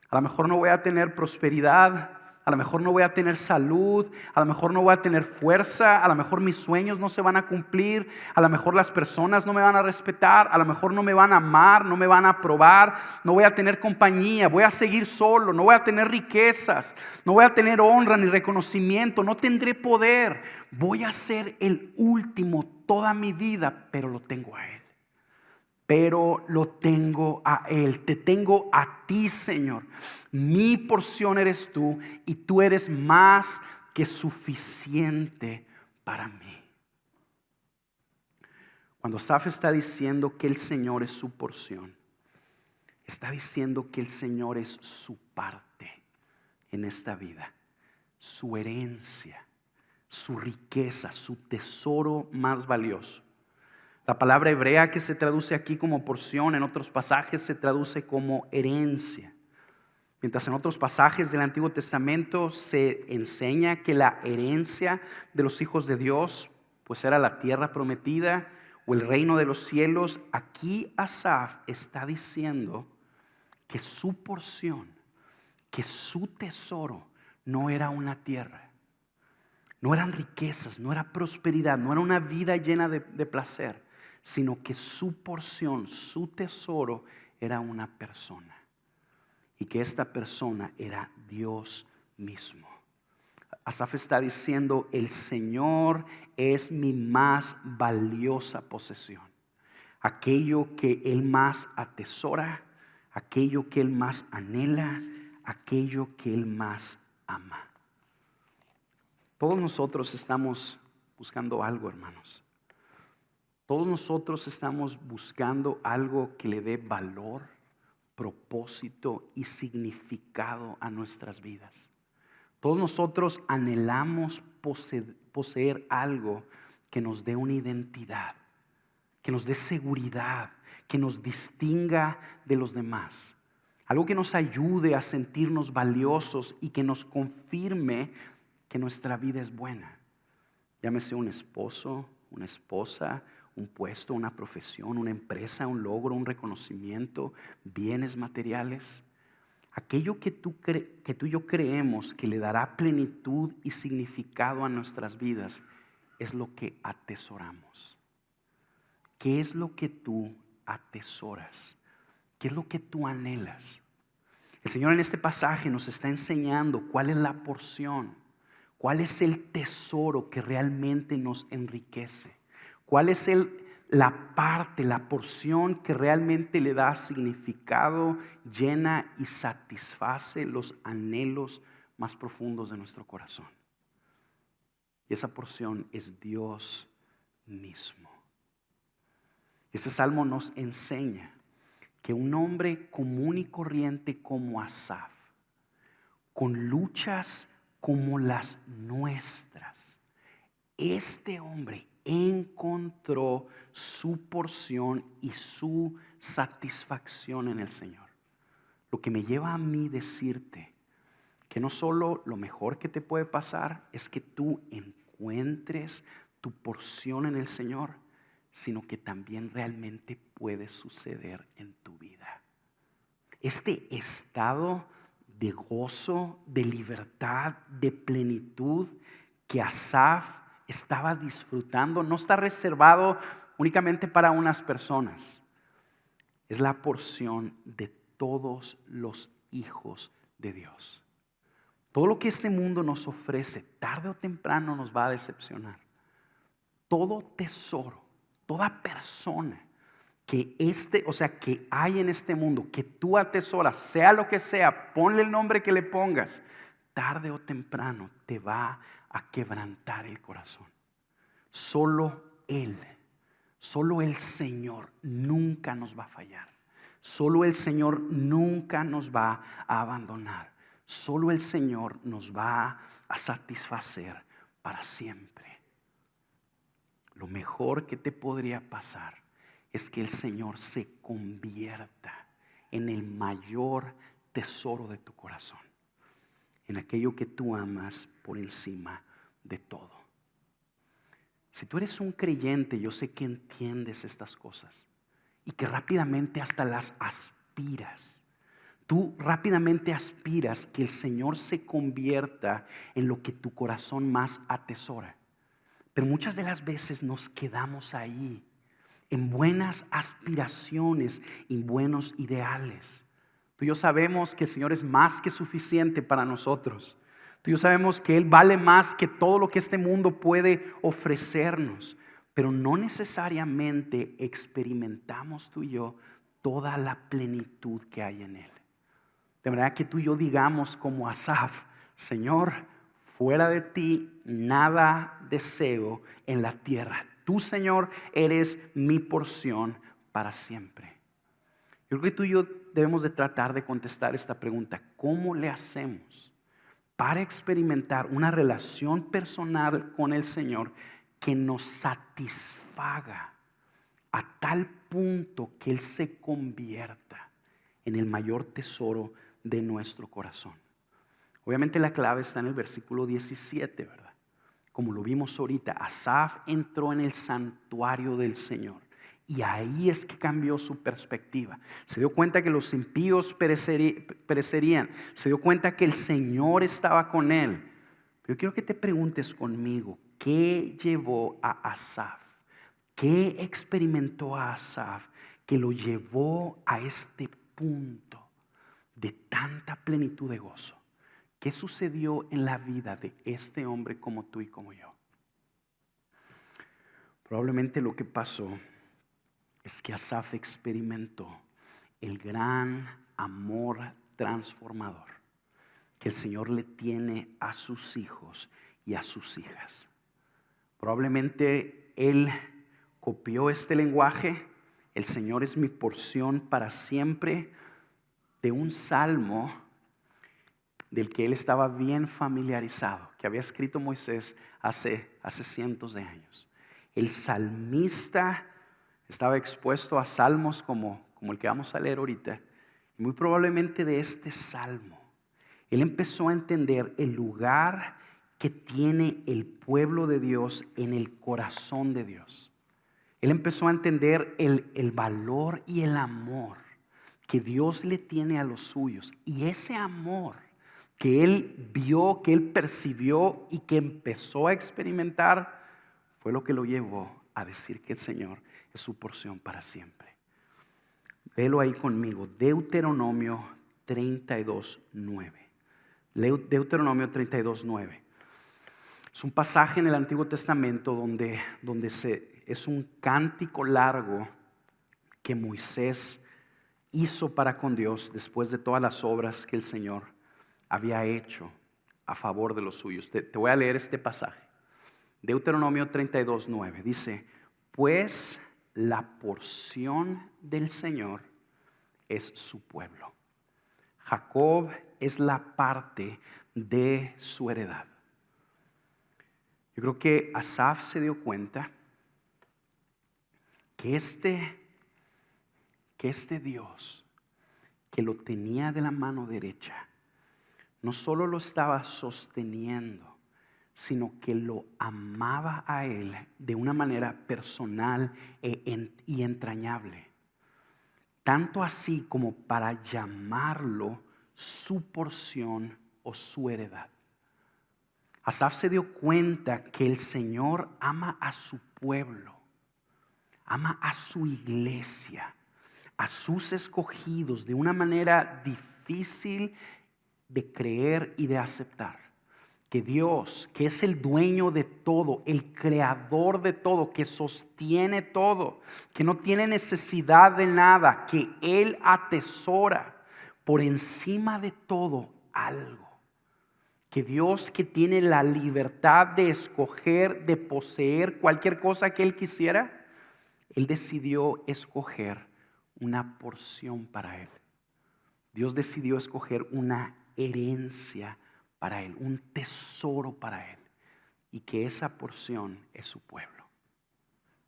A lo mejor no voy a tener prosperidad a lo mejor no voy a tener salud, a lo mejor no voy a tener fuerza, a lo mejor mis sueños no se van a cumplir, a lo mejor las personas no me van a respetar, a lo mejor no me van a amar, no me van a aprobar, no voy a tener compañía, voy a seguir solo, no voy a tener riquezas, no voy a tener honra ni reconocimiento, no tendré poder, voy a ser el último toda mi vida, pero lo tengo a Él. Pero lo tengo a Él, te tengo a ti, Señor. Mi porción eres tú y tú eres más que suficiente para mí. Cuando Asaf está diciendo que el Señor es su porción, está diciendo que el Señor es su parte en esta vida, su herencia, su riqueza, su tesoro más valioso. La palabra hebrea que se traduce aquí como porción, en otros pasajes se traduce como herencia. Mientras en otros pasajes del Antiguo Testamento se enseña que la herencia de los hijos de Dios pues era la tierra prometida o el reino de los cielos, aquí Asaf está diciendo que su porción, que su tesoro no era una tierra, no eran riquezas, no era prosperidad, no era una vida llena de placer, sino que su porción, su tesoro era una persona. Y que esta persona era Dios mismo. Asaf está diciendo, el Señor es mi más valiosa posesión. Aquello que Él más atesora, aquello que Él más anhela, aquello que Él más ama. Todos nosotros estamos buscando algo, hermanos. Todos nosotros estamos buscando algo que le dé valor, propósito y significado a nuestras vidas. Todos nosotros anhelamos poseer algo que nos dé una identidad, que nos dé seguridad, que nos distinga de los demás. Algo que nos ayude a sentirnos valiosos y que nos confirme que nuestra vida es buena. Llámese un esposo, una esposa, un puesto, una profesión, una empresa, un logro, un reconocimiento, bienes materiales. Aquello que tú y yo creemos que le dará plenitud y significado a nuestras vidas es lo que atesoramos. ¿Qué es lo que tú atesoras? ¿Qué es lo que tú anhelas? El Señor en este pasaje nos está enseñando cuál es la porción, cuál es el tesoro que realmente nos enriquece. ¿Cuál es la parte, la porción que realmente le da significado, llena y satisface los anhelos más profundos de nuestro corazón? Y esa porción es Dios mismo. Este salmo nos enseña que un hombre común y corriente como Asaf, con luchas como las nuestras, este hombre encontró su porción y su satisfacción en el Señor. Lo que me lleva a mí decirte que no solo lo mejor que te puede pasar es que tú encuentres tu porción en el Señor, sino que también realmente puede suceder en tu vida. Este estado de gozo, de libertad, de plenitud que Asaf estaba disfrutando no está reservado únicamente para unas personas. Es la porción de todos los hijos de Dios. Todo lo que este mundo nos ofrece, tarde o temprano nos va a decepcionar. Todo tesoro, toda persona que que hay en este mundo, que tú atesoras, sea lo que sea, ponle el nombre que le pongas, tarde o temprano te va a quebrantar el corazón. Solo el Señor nunca nos va a fallar. Solo el Señor nunca nos va a abandonar. Solo el Señor nos va a satisfacer para siempre. Lo mejor que te podría pasar es que el Señor se convierta en el mayor tesoro de tu corazón, en aquello que tú amas por encima de todo. Si tú eres un creyente, yo sé que entiendes estas cosas y que rápidamente hasta las aspiras. Tú rápidamente aspiras que el Señor se convierta en lo que tu corazón más atesora. Pero muchas de las veces nos quedamos ahí, en buenas aspiraciones y buenos ideales. Tú y yo sabemos que el Señor es más que suficiente para nosotros. Tú y yo sabemos que Él vale más que todo lo que este mundo puede ofrecernos. Pero no necesariamente experimentamos tú y yo toda la plenitud que hay en Él. De manera que tú y yo digamos como Asaf: Señor, fuera de ti nada deseo en la tierra. Tú, Señor, eres mi porción para siempre. Yo creo que tú y yo debemos de tratar de contestar esta pregunta: ¿cómo le hacemos para experimentar una relación personal con el Señor que nos satisfaga a tal punto que Él se convierta en el mayor tesoro de nuestro corazón? Obviamente la clave está en el versículo 17, ¿verdad? Como lo vimos ahorita, Asaf entró en el santuario del Señor y ahí es que cambió su perspectiva. Se dio cuenta que los impíos perecerían. Se dio cuenta que el Señor estaba con él. Pero yo quiero que te preguntes conmigo: ¿qué llevó a Asaf? ¿Qué experimentó a Asaf que lo llevó a este punto de tanta plenitud de gozo? ¿Qué sucedió en la vida de este hombre como tú y como yo? Probablemente lo que pasó es que Asaf experimentó el gran amor transformador que el Señor le tiene a sus hijos y a sus hijas. Probablemente él copió este lenguaje: el Señor es mi porción para siempre, de un salmo del que él estaba bien familiarizado, que había escrito Moisés hace cientos de años. El salmista estaba expuesto a salmos como el que vamos a leer ahorita, y muy probablemente de este salmo él empezó a entender el lugar que tiene el pueblo de Dios en el corazón de Dios. Él empezó a entender el valor y el amor que Dios le tiene a los suyos. Y ese amor que él vio, que él percibió y que empezó a experimentar, fue lo que lo llevó a decir que el Señor es su porción para siempre. Léelo ahí conmigo: Deuteronomio 32:9. Deuteronomio 32:9. Es un pasaje en el Antiguo Testamento donde es un cántico largo que Moisés hizo para con Dios después de todas las obras que el Señor había hecho a favor de los suyos. Te voy a leer este pasaje. Deuteronomio 32:9 dice: pues la porción del Señor es su pueblo. Jacob es la parte de su heredad. Yo creo que Asaf se dio cuenta que este Dios que lo tenía de la mano derecha no solo lo estaba sosteniendo, sino que lo amaba a él de una manera personal y entrañable. Tanto así como para llamarlo su porción o su heredad. Asaf se dio cuenta que el Señor ama a su pueblo, ama a su iglesia, a sus escogidos de una manera difícil de creer y de aceptar. Que Dios, que es el dueño de todo, el creador de todo, que sostiene todo, que no tiene necesidad de nada, que Él atesora por encima de todo algo. Que Dios, que tiene la libertad de escoger, de poseer cualquier cosa que Él quisiera, Él decidió escoger una porción para Él. Dios decidió escoger una herencia para Él, un tesoro para Él. Y que esa porción es su pueblo.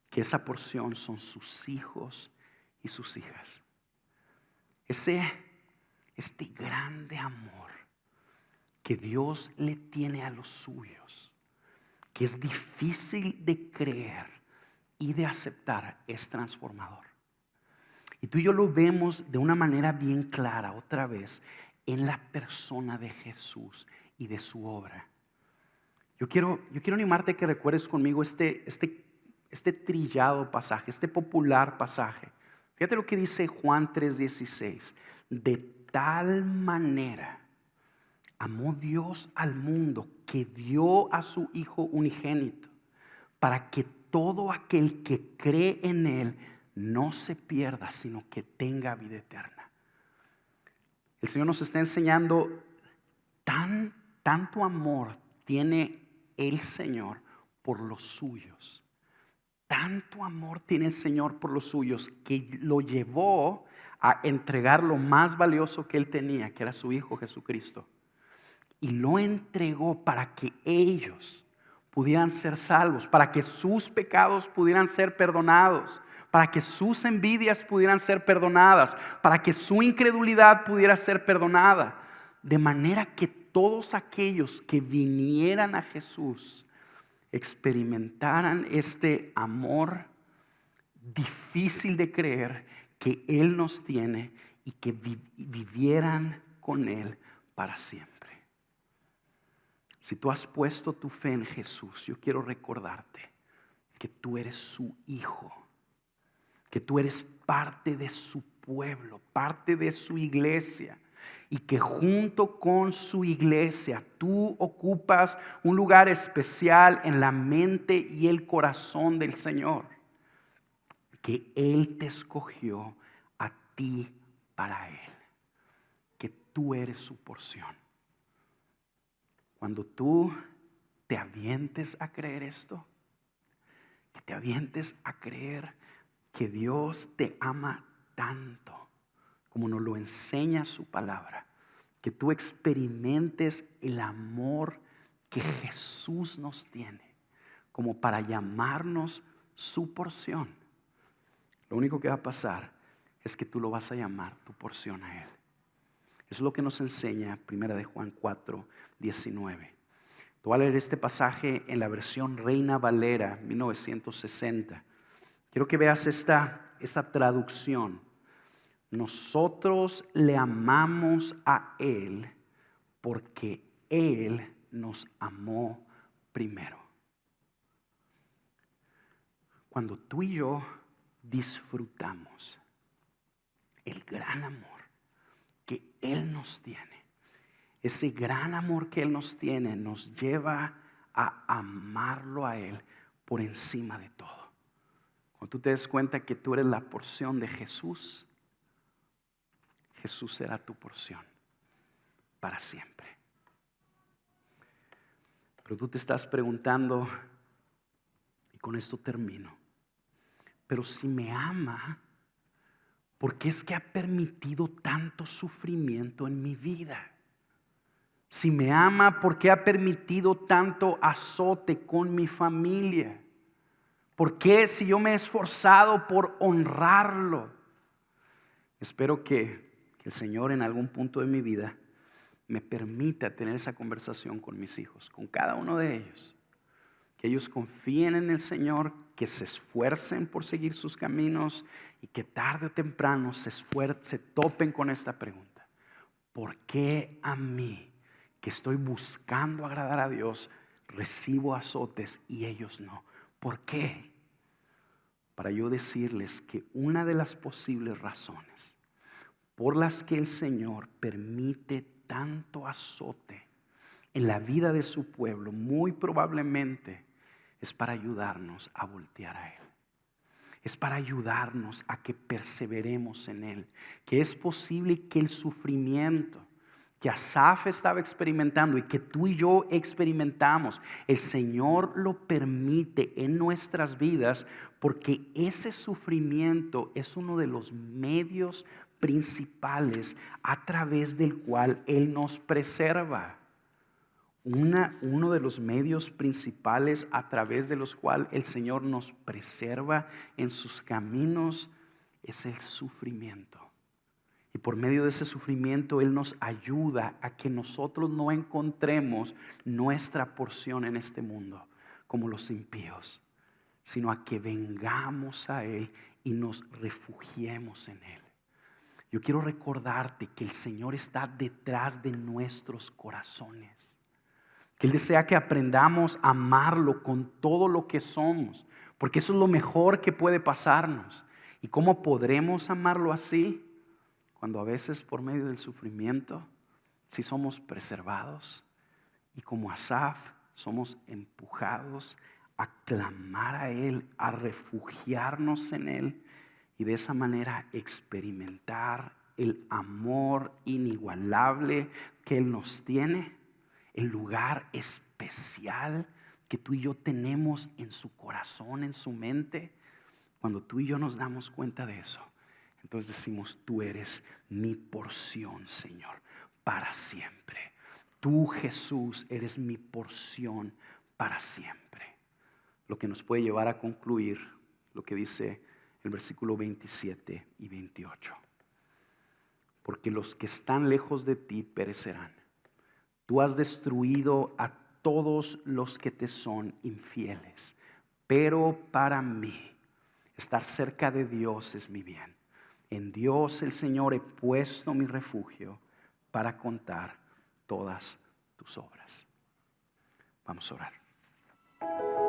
Que esa porción son sus hijos y sus hijas. Este grande amor que Dios le tiene a los suyos, que es difícil de creer y de aceptar, es transformador. Y Y tú y yo lo vemos de una manera bien clara otra vez en la persona de Jesús y de su obra. Yo quiero animarte a que recuerdes conmigo este trillado pasaje, este popular pasaje. Fíjate lo que dice Juan 3:16. De tal manera amó Dios al mundo que dio a su Hijo unigénito, para que todo aquel que cree en Él no se pierda, sino que tenga vida eterna. El Señor nos está enseñando tanto amor tiene el Señor por los suyos. Tanto amor tiene el Señor por los suyos que lo llevó a entregar lo más valioso que Él tenía, que era su Hijo Jesucristo. Y lo entregó para que ellos pudieran ser salvos, para que sus pecados pudieran ser perdonados, para que sus envidias pudieran ser perdonadas, para que su incredulidad pudiera ser perdonada. De manera que todos aquellos que vinieran a Jesús experimentaran este amor difícil de creer que Él nos tiene y que vivieran con Él para siempre. Si tú has puesto tu fe en Jesús, yo quiero recordarte que tú eres su hijo, que tú eres parte de su pueblo, parte de su iglesia, y que junto con su iglesia tú ocupas un lugar especial en la mente y el corazón del Señor, que Él te escogió a ti para Él, que tú eres su porción. Cuando tú te avientes a creer esto, que te avientes a creer que Dios te ama tanto como nos lo enseña su palabra, que tú experimentes el amor que Jesús nos tiene como para llamarnos su porción. Lo único que va a pasar es que tú lo vas a llamar tu porción a Él. Eso es lo que nos enseña 1 de Juan 4:19. Te voy a leer este pasaje en la versión Reina Valera 1960. Quiero que veas esta traducción. Nosotros le amamos a Él porque Él nos amó primero. Cuando tú y yo disfrutamos el gran amor que Él nos tiene, ese gran amor que Él nos tiene nos lleva a amarlo a Él por encima de todo. Cuando tú te des cuenta que tú eres la porción de Jesús, Jesús será tu porción para siempre. Pero tú te estás preguntando, y con esto termino, pero si me ama, ¿por qué es que ha permitido tanto sufrimiento en mi vida? Si me ama, ¿por qué ha permitido tanto azote con mi familia? ¿Por qué si yo me he esforzado por honrarlo? Espero que el Señor en algún punto de mi vida me permita tener esa conversación con mis hijos, con cada uno de ellos. Que ellos confíen en el Señor, que se esfuercen por seguir sus caminos y que tarde o temprano se topen con esta pregunta: ¿por qué a mí, que estoy buscando agradar a Dios, recibo azotes y ellos no? ¿Por qué? Para yo decirles que una de las posibles razones por las que el Señor permite tanto azote en la vida de su pueblo, muy probablemente es para ayudarnos a voltear a Él. Es para ayudarnos a que perseveremos en Él. Que es posible que el sufrimiento que Asaf estaba experimentando y que tú y yo experimentamos, el Señor lo permite en nuestras vidas porque ese sufrimiento es uno de los medios principales a través del cual Él nos preserva. Uno de los medios principales a través de los cuales el Señor nos preserva en sus caminos es el sufrimiento. Y por medio de ese sufrimiento Él nos ayuda a que nosotros no encontremos nuestra porción en este mundo como los impíos, sino a que vengamos a Él y nos refugiemos en Él. Yo quiero recordarte que el Señor está detrás de nuestros corazones. Que Él desea que aprendamos a amarlo con todo lo que somos. Porque eso es lo mejor que puede pasarnos. ¿Y cómo podremos amarlo así? Cuando a veces por medio del sufrimiento, si somos preservados. Y como Asaf, somos empujados a clamar a Él, a refugiarnos en Él. Y de esa manera experimentar el amor inigualable que Él nos tiene. El lugar especial que tú y yo tenemos en su corazón, en su mente. Cuando tú y yo nos damos cuenta de eso, entonces decimos: tú eres mi porción, Señor, para siempre. Tú, Jesús, eres mi porción para siempre. Lo que nos puede llevar a concluir lo que dice el versículo 27 y 28. Porque los que están lejos de ti perecerán. Tú has destruido a todos los que te son infieles. Pero para mí, estar cerca de Dios es mi bien. En Dios el Señor he puesto mi refugio para contar todas tus obras. Vamos a orar.